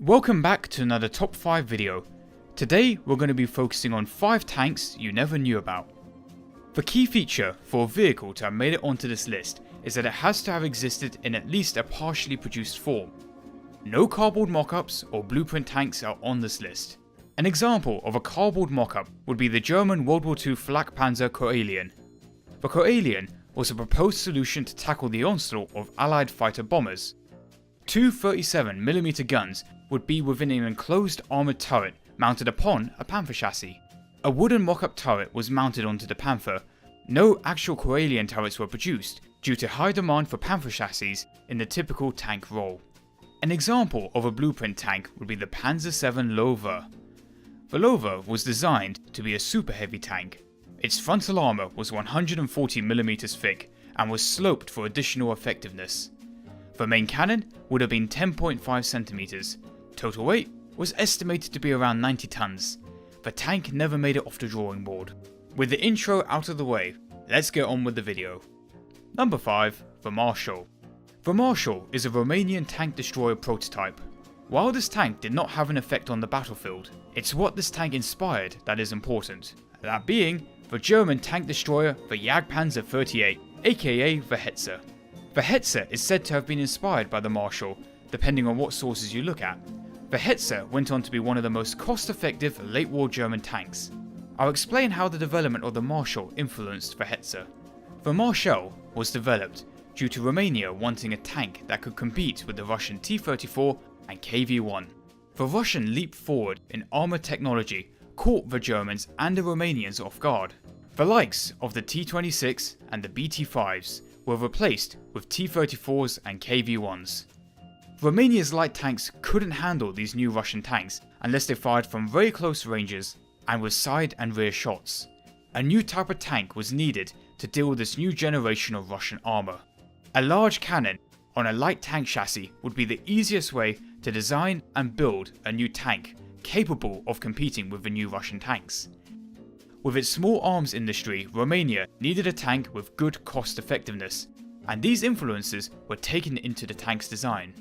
Welcome back to another top 5 video. Today we're going to be focusing on 5 tanks you never knew about. The key feature for a vehicle to have made it onto this list is that it has to have existed in at least a partially produced form. No cardboard mock-ups or blueprint tanks are on this list. An example of a cardboard mock-up would be the German World War II Flakpanzer Koalion. The Koalion was a proposed solution to tackle the onslaught of Allied fighter bombers. Two 37mm guns would be within an enclosed armoured turret mounted upon a Panther chassis. A wooden mock-up turret was mounted onto the Panther. No actual Koalion turrets were produced due to high demand for Panther chassis in the typical tank role. An example of a blueprint tank would be the Panzer VII Löwe. The Löwe was designed to be a super heavy tank. Its frontal armour was 140mm thick and was sloped for additional effectiveness. The main cannon would have been 10.5cm. Total weight was estimated to be around 90 tons. The tank never made it off the drawing board. With the intro out of the way, let's get on with the video. Number 5. The Marshal. The Marshal is a Romanian tank destroyer prototype. While this tank did not have an effect on the battlefield, it's what this tank inspired that is important, that being the German tank destroyer the Jagdpanzer 38, aka the Hetzer. The Hetzer is said to have been inspired by the Marshal, depending on what sources you look at. The Hetzer went on to be one of the most cost-effective late-war German tanks. I'll explain how the development of the Marshal influenced the Hetzer. The Marshal was developed due to Romania wanting a tank that could compete with the Russian T-34 and KV-1. The Russian leap forward in armoured technology caught the Germans and the Romanians off guard. The likes of the T-26 and the BT-5s were replaced with T-34s and KV-1s. Romania's light tanks couldn't handle these new Russian tanks unless they fired from very close ranges and with side and rear shots. A new type of tank was needed to deal with this new generation of Russian armour. A large cannon on a light tank chassis would be the easiest way to design and build a new tank capable of competing with the new Russian tanks. With its small arms industry, Romania needed a tank with good cost effectiveness, and these influences were taken into the tank's design.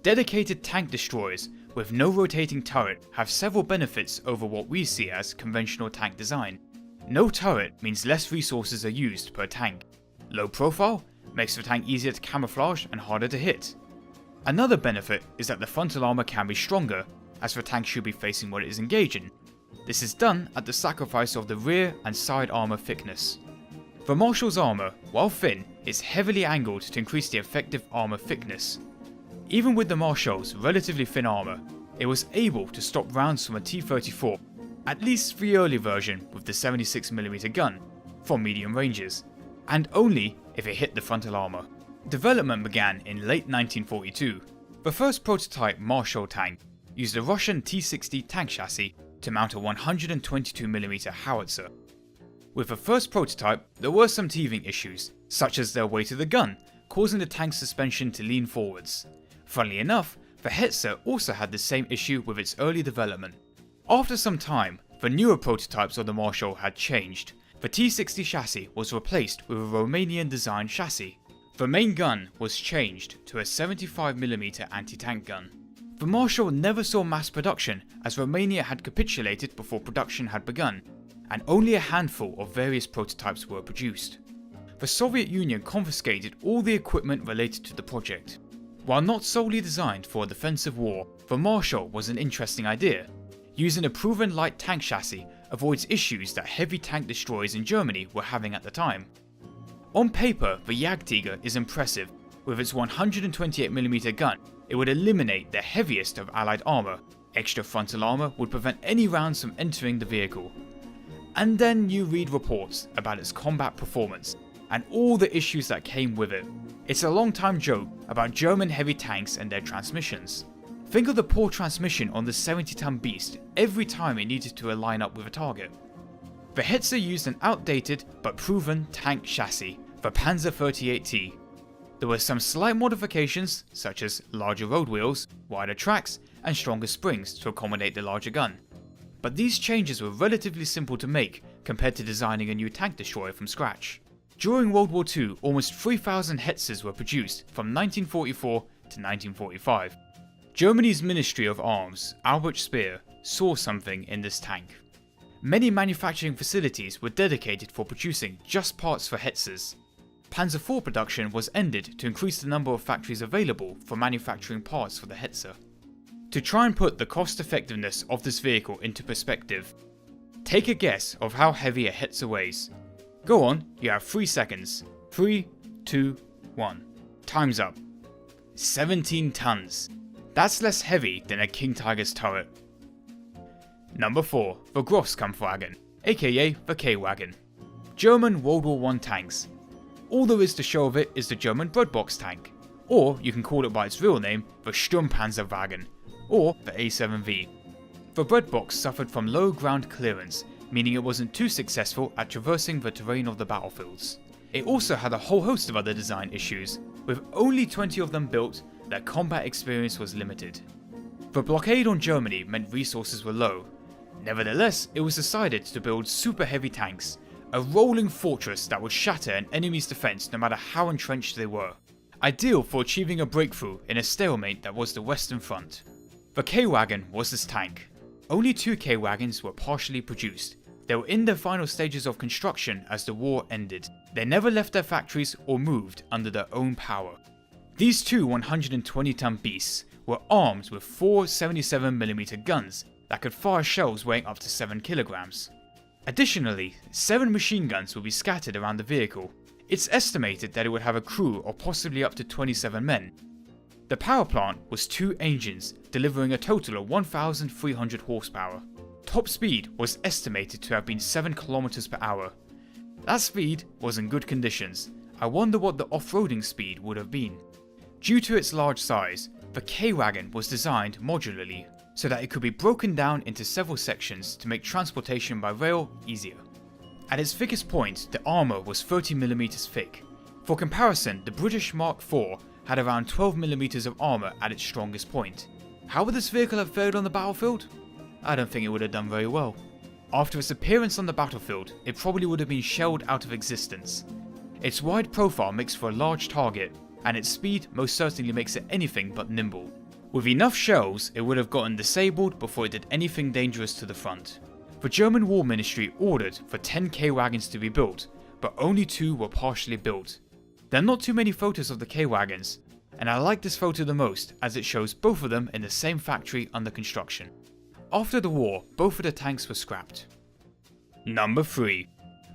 Dedicated tank destroyers with no rotating turret have several benefits over what we see as conventional tank design. No turret means less resources are used per tank. Low profile makes the tank easier to camouflage and harder to hit. Another benefit is that the frontal armour can be stronger, as the tank should be facing what it is engaging. This is done at the sacrifice of the rear and side armour thickness. The Marshal's armour, while thin, is heavily angled to increase the effective armour thickness. Even with the Marshal's relatively thin armour, it was able to stop rounds from a T-34, at least the early version with the 76mm gun, from medium ranges, and only if it hit the frontal armour. Development began in late 1942. The first prototype Marshal tank used a Russian T-60 tank chassis to mount a 122mm howitzer. With the first prototype, there were some teething issues, such as the weight of the gun, causing the tank's suspension to lean forwards. Funnily enough, the Hetzer also had the same issue with its early development. After some time, the newer prototypes of the Marshal had changed. The T-60 chassis was replaced with a Romanian designed chassis. The main gun was changed to a 75mm anti-tank gun. The Marshal never saw mass production as Romania had capitulated before production had begun, and only a handful of various prototypes were produced. The Soviet Union confiscated all the equipment related to the project. While not solely designed for a defensive war, the Marshal was an interesting idea. Using a proven light tank chassis avoids issues that heavy tank destroyers in Germany were having at the time. On paper, the Jagdtiger is impressive. With its 128mm gun, it would eliminate the heaviest of Allied armour. Extra frontal armour would prevent any rounds from entering the vehicle. And then you read reports about its combat performance and all the issues that came with it. It's a long-time joke about German heavy tanks and their transmissions. Think of the poor transmission on the 70-ton beast every time it needed to align up with a target. The Hetzer used an outdated but proven tank chassis, the Panzer 38T. There were some slight modifications, such as larger road wheels, wider tracks, and stronger springs to accommodate the larger gun. But these changes were relatively simple to make compared to designing a new tank destroyer from scratch. During World War II, almost 3,000 Hetzers were produced from 1944 to 1945. Germany's Ministry of Arms, Albert Speer, saw something in this tank. Many manufacturing facilities were dedicated for producing just parts for Hetzers. Panzer IV production was ended to increase the number of factories available for manufacturing parts for the Hetzer. To try and put the cost effectiveness of this vehicle into perspective, take a guess of how heavy a Hetzer weighs. Go on, you have 3 seconds. 3, 2, 1. Time's up. 17 tons. That's less heavy than a King Tiger's turret. Number 4. The Großkampfwagen, aka the K-Wagon. German World War I tanks. All there is to show of it is the German Breadbox tank, or you can call it by its real name, the Sturmpanzerwagen, or the A7V. The Breadbox suffered from low ground clearance, meaning it wasn't too successful at traversing the terrain of the battlefields. It also had a whole host of other design issues. With only 20 of them built, their combat experience was limited. The blockade on Germany meant resources were low. Nevertheless, it was decided to build super heavy tanks, a rolling fortress that would shatter an enemy's defense no matter how entrenched they were. Ideal for achieving a breakthrough in a stalemate that was the Western Front. The K-Wagon was this tank. Only 2 K-Wagons were partially produced. They were in their final stages of construction as the war ended. They never left their factories or moved under their own power. These 2 120-ton beasts were armed with 4 77mm guns that could fire shells weighing up to 7 kilograms. Additionally, 7 machine guns would be scattered around the vehicle. It's estimated that it would have a crew of possibly up to 27 men. The power plant was 2 engines, delivering a total of 1,300 horsepower. Top speed was estimated to have been 7 km per hour. That speed was in good conditions. I wonder what the off-roading speed would have been. Due to its large size, the K-Wagon was designed modularly, so that it could be broken down into several sections to make transportation by rail easier. At its thickest point, the armour was 30mm thick. For comparison, the British Mark IV had around 12mm of armour at its strongest point. How would this vehicle have fared on the battlefield? I don't think it would have done very well. After its appearance on the battlefield, it probably would have been shelled out of existence. Its wide profile makes for a large target, and its speed most certainly makes it anything but nimble. With enough shells, it would have gotten disabled before it did anything dangerous to the front. The German War Ministry ordered for 10 K-Wagons to be built, but only 2 were partially built. There are not too many photos of the K-Wagons, and I like this photo the most as it shows both of them in the same factory under construction. After the war, both of the tanks were scrapped. Number 3.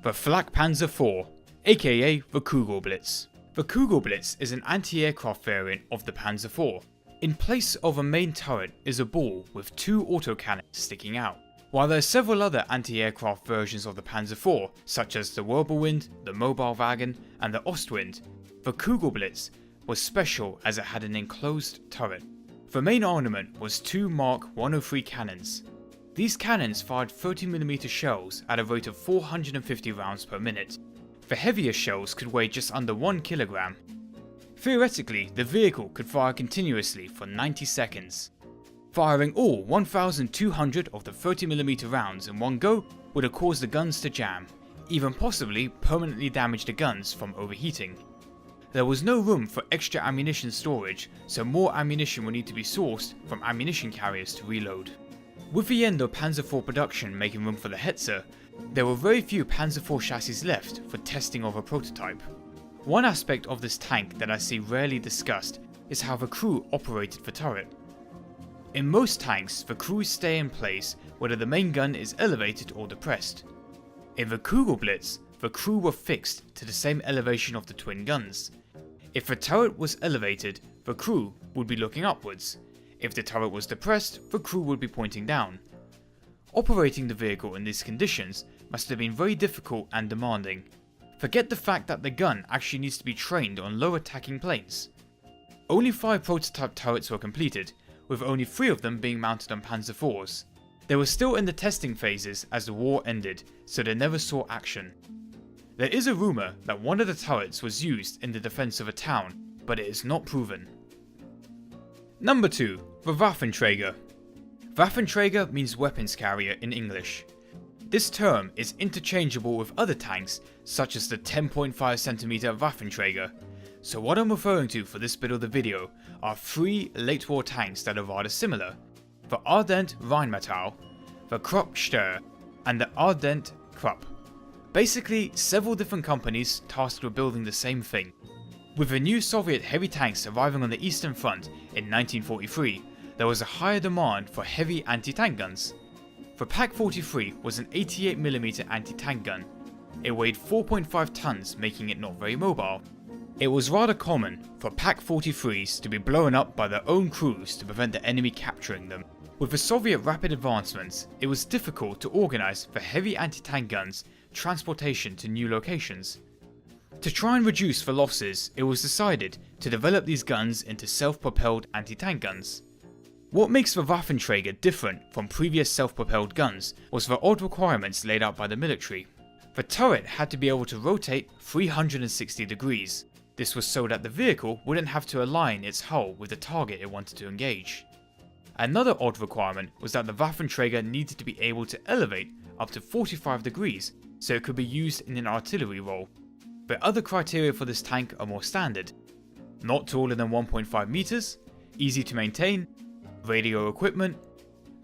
The Flak Panzer IV, aka the Kugelblitz. The Kugelblitz is an anti-aircraft variant of the Panzer IV. In place of a main turret is a ball with 2 autocannons sticking out. While there are several other anti-aircraft versions of the Panzer IV, such as the Wirbelwind, the Mobilwagen, and the Ostwind, the Kugelblitz was special as it had an enclosed turret. The main armament was 2 Mark 103 cannons. These cannons fired 30mm shells at a rate of 450 rounds per minute. The heavier shells could weigh just under 1 kilogram. Theoretically, the vehicle could fire continuously for 90 seconds. Firing all 1,200 of the 30mm rounds in one go would have caused the guns to jam, even possibly permanently damage the guns from overheating. There was no room for extra ammunition storage, so more ammunition would need to be sourced from ammunition carriers to reload. With the end of Panzer IV production making room for the Hetzer, there were very few Panzer IV chassis left for testing of a prototype. One aspect of this tank that I see rarely discussed is how the crew operated the turret. In most tanks, the crews stay in place whether the main gun is elevated or depressed. In the Kugelblitz, the crew were fixed to the same elevation of the twin guns. If the turret was elevated, the crew would be looking upwards. If the turret was depressed, the crew would be pointing down. Operating the vehicle in these conditions must have been very difficult and demanding. Forget the fact that the gun actually needs to be trained on low attacking planes. Only 5 prototype turrets were completed, with only 3 of them being mounted on Panzer IVs. They were still in the testing phases as the war ended, so they never saw action. There is a rumour that one of the turrets was used in the defence of a town, but it is not proven. Number 2. The Waffenträger. Waffenträger means weapons carrier in English. This term is interchangeable with other tanks such as the 10.5cm Waffenträger. So what I'm referring to for this bit of the video are 3 late war tanks that are rather similar: the Ardent Rheinmetall, the Krupp Steyr, and the Ardent Krupp. Basically, several different companies tasked with building the same thing. With the new Soviet heavy tanks arriving on the Eastern Front in 1943, there was a higher demand for heavy anti-tank guns. The Pak-43 was an 88mm anti-tank gun. It weighed 4.5 tons, making it not very mobile. It was rather common for Pak-43s to be blown up by their own crews to prevent the enemy capturing them. With the Soviet rapid advancements, it was difficult to organise for heavy anti-tank guns transportation to new locations. To try and reduce the losses, it was decided to develop these guns into self-propelled anti-tank guns. What makes the Waffenträger different from previous self-propelled guns was the odd requirements laid out by the military. The turret had to be able to rotate 360 degrees. This was so that the vehicle wouldn't have to align its hull with the target it wanted to engage. Another odd requirement was that the Waffenträger needed to be able to elevate up to 45 degrees so it could be used in an artillery role. The other criteria for this tank are more standard: not taller than 1.5 meters, easy to maintain, radio equipment.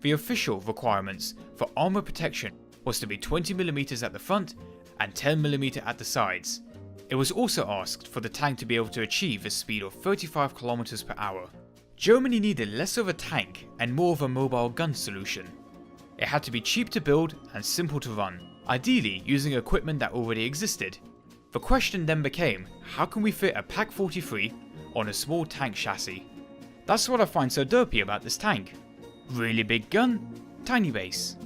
The official requirements for armor protection was to be 20mm at the front and 10mm at the sides. It was also asked for the tank to be able to achieve a speed of 35 km per hour. Germany needed less of a tank and more of a mobile gun solution. It had to be cheap to build and simple to run, ideally using equipment that already existed. The question then became, how can we fit a Pak-43 on a small tank chassis? That's what I find so dopey about this tank. Really big gun, tiny base.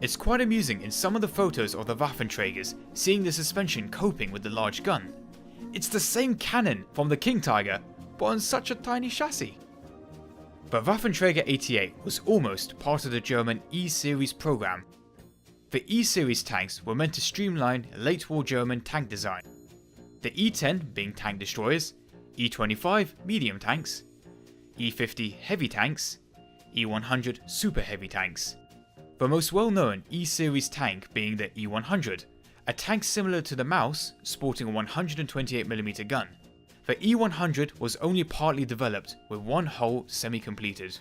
It's quite amusing in some of the photos of the Waffenträgers seeing the suspension coping with the large gun. It's the same cannon from the King Tiger, but on such a tiny chassis. The Waffenträger 88 was almost part of the German E-Series program. The E-Series tanks were meant to streamline late war German tank design. The E10 being tank destroyers, E25 medium tanks, E50 heavy tanks, E100 super heavy tanks. The most well-known E-Series tank being the E100, a tank similar to the Maus sporting a 128mm gun. The E100 was only partly developed with one hull semi-completed.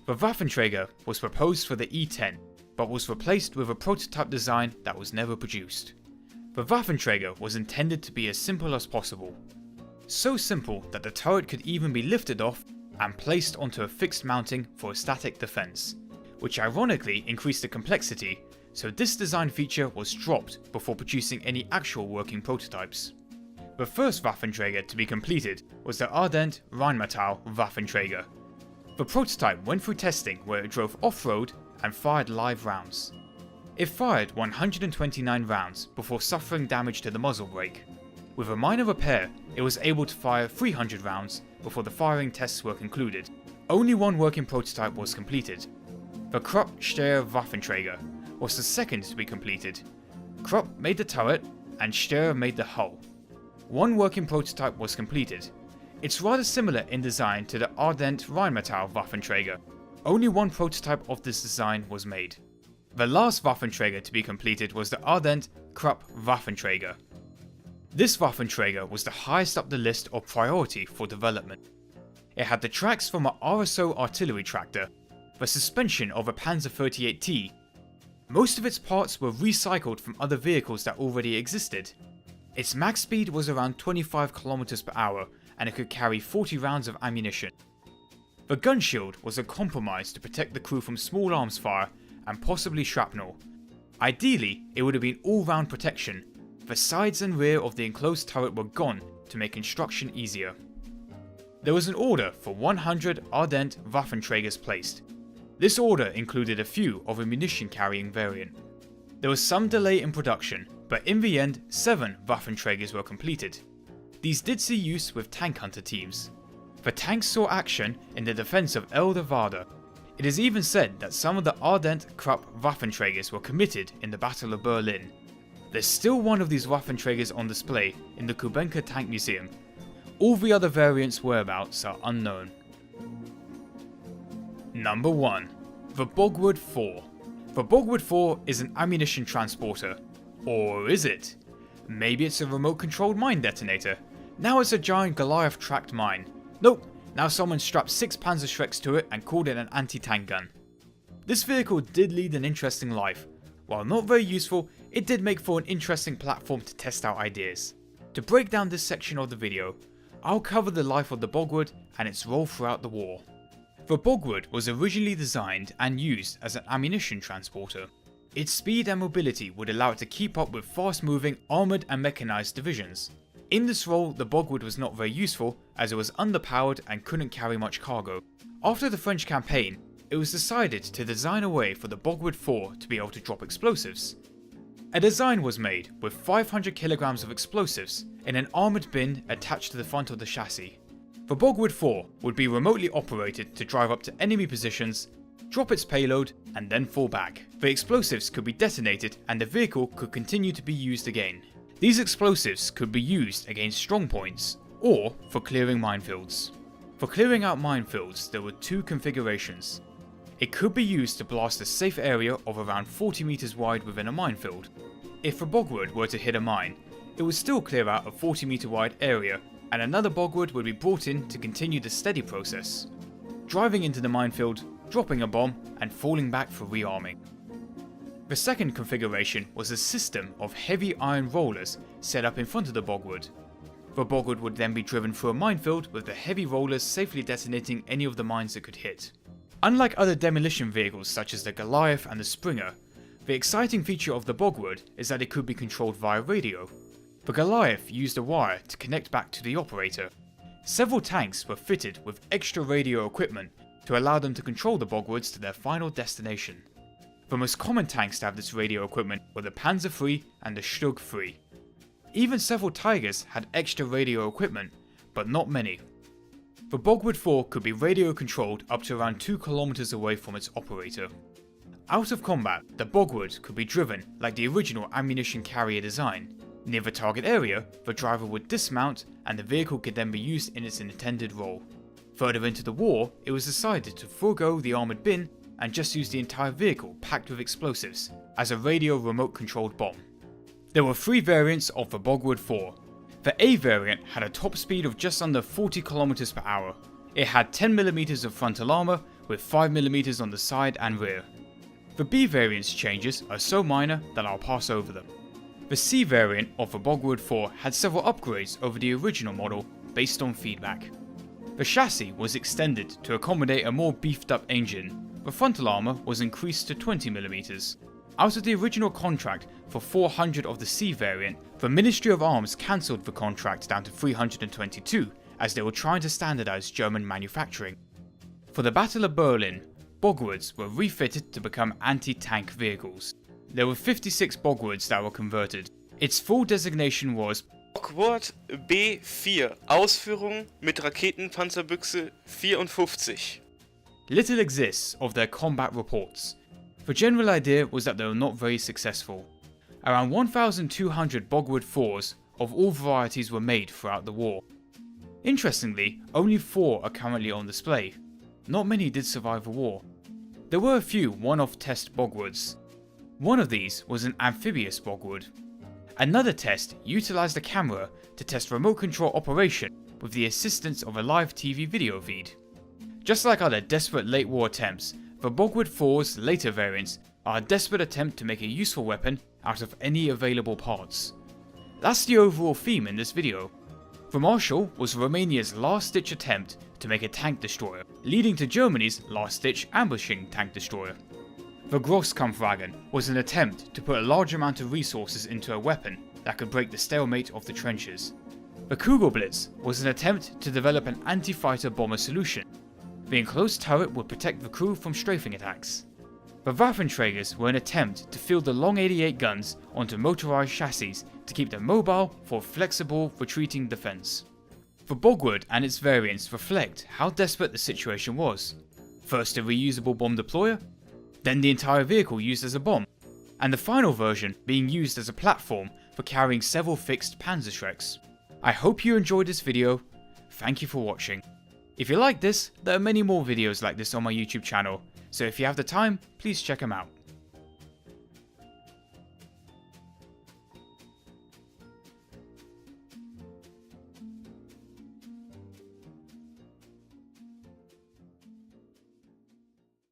The Waffenträger was proposed for the E10, but was replaced with a prototype design that was never produced. The Waffenträger was intended to be as simple as possible. So simple that the turret could even be lifted off and placed onto a fixed mounting for a static defense, which ironically increased the complexity, so this design feature was dropped before producing any actual working prototypes. The first Waffenträger to be completed was the Ardent Rheinmetall Waffenträger. The prototype went through testing where it drove off-road and fired live rounds. It fired 129 rounds before suffering damage to the muzzle brake. With a minor repair, it was able to fire 300 rounds before the firing tests were concluded. Only one working prototype was completed. The Krupp Steyr Waffenträger was the second to be completed. Krupp made the turret and Steyr made the hull. One working prototype was completed. It's rather similar in design to the Ardent Rheinmetall Waffenträger. Only one prototype of this design was made. The last Waffenträger to be completed was the Ardent Krupp Waffenträger. This Waffenträger was the highest up the list of priority for development. It had the tracks from an RSO artillery tractor, the suspension of a Panzer 38T. Most of its parts were recycled from other vehicles that already existed. Its max speed was around 25 km per hour and it could carry 40 rounds of ammunition. The gun shield was a compromise to protect the crew from small arms fire and possibly shrapnel. Ideally, it would have been all-round protection. The sides and rear of the enclosed turret were gone to make construction easier. There was an order for 100 Ardent Waffenträgers placed. This order included a few of a munition-carrying variant. There was some delay in production, but in the end 7 Waffenträgers were completed. These did see use with tank hunter teams. The tanks saw action in the defense of Elde-Warda. It is even said that some of the Ardent Krupp Waffenträgers were committed in the Battle of Berlin. There's still one of these Waffenträgers on display in the Kubenka Tank Museum. All the other variants' whereabouts are unknown. Number 1. The Bogwood 4. The Bogwood 4 is an ammunition transporter. Or is it? Maybe it's a remote controlled mine detonator. Now it's a giant Goliath tracked mine. Nope, now someone strapped 6 Panzerschrecks to it and called it an anti-tank gun. This vehicle did lead an interesting life. While not very useful, it did make for an interesting platform to test out ideas. To break down this section of the video, I'll cover the life of the Bogwood and its role throughout the war. The Bogwood was originally designed and used as an ammunition transporter. Its speed and mobility would allow it to keep up with fast-moving armoured and mechanised divisions. In this role, the Bogwood was not very useful as it was underpowered and couldn't carry much cargo. After the French campaign, it was decided to design a way for the Bogwood 4 to be able to drop explosives. A design was made with 500 kilograms of explosives in an armoured bin attached to the front of the chassis. The Bogwood 4 would be remotely operated to drive up to enemy positions, drop its payload, and then fall back. The explosives could be detonated and the vehicle could continue to be used again. These explosives could be used against strong points, or for clearing minefields. For clearing out minefields, there were 2 configurations. It could be used to blast a safe area of around 40 meters wide within a minefield. If a Bogwood were to hit a mine, it would still clear out a 40 meter wide area, and another Bogwood would be brought in to continue the steady process, driving into the minefield, dropping a bomb, and falling back for rearming. The second configuration was a system of heavy iron rollers set up in front of the Bogwood. The Bogwood would then be driven through a minefield with the heavy rollers safely detonating any of the mines it could hit. Unlike other demolition vehicles such as the Goliath and the Springer, the exciting feature of the Bogwood is that it could be controlled via radio. The Goliath used a wire to connect back to the operator. Several tanks were fitted with extra radio equipment to allow them to control the Bogwoods to their final destination. The most common tanks to have this radio equipment were the Panzer III and the Stug III. Even several Tigers had extra radio equipment, but not many. The Bogwood 4 could be radio controlled up to around 2 kilometers away from its operator. Out of combat, the Bogwood could be driven like the original ammunition carrier design. Near the target area, the driver would dismount and the vehicle could then be used in its intended role. Further into the war, it was decided to forego the armoured bin and just use the entire vehicle packed with explosives as a radio remote controlled bomb. There were 3 variants of the Bogwood 4. The A variant had a top speed of just under 40 km per hour. It had 10mm of frontal armour with 5mm on the side and rear. The B variant's changes are so minor that I'll pass over them. The C variant of the Bogwood 4 had several upgrades over the original model based on feedback. The chassis was extended to accommodate a more beefed up engine. The frontal armour was increased to 20mm. Out of the original contract for 400 of the C variant, the Ministry of Arms cancelled the contract down to 322 as they were trying to standardise German manufacturing. For the Battle of Berlin, Bogwoods were refitted to become anti-tank vehicles. There were 56 Bogwoods that were converted. Its full designation was Bogwood B4, Ausführung mit Raketenpanzerbüchse 54. Little exists of their combat reports. The general idea was that they were not very successful. Around 1,200 Bogwood 4s of all varieties were made throughout the war. Interestingly, only 4 are currently on display. Not many did survive the war. There were a few one-off test Bogwoods. One of these was an amphibious Bogwood. Another test utilised a camera to test remote control operation with the assistance of a live TV video feed. Just like other desperate late war attempts, the Bogwood 4's later variants are a desperate attempt to make a useful weapon out of any available parts. That's the overall theme in this video. The Marshall was Romania's last-ditch attempt to make a tank destroyer, leading to Germany's last-ditch ambushing tank destroyer. The Großkampfwagen was an attempt to put a large amount of resources into a weapon that could break the stalemate of the trenches. The Kugelblitz was an attempt to develop an anti-fighter bomber solution. The enclosed turret would protect the crew from strafing attacks. The Waffenträgers were an attempt to field the long 88 guns onto motorized chassis to keep them mobile for flexible retreating defense. The Bogwood and its variants reflect how desperate the situation was. First a reusable bomb deployer, then the entire vehicle used as a bomb, and the final version being used as a platform for carrying several fixed Panzerschrecks. I hope you enjoyed this video. Thank you for watching. If you like this, there are many more videos like this on my YouTube channel, so if you have the time, please check them out.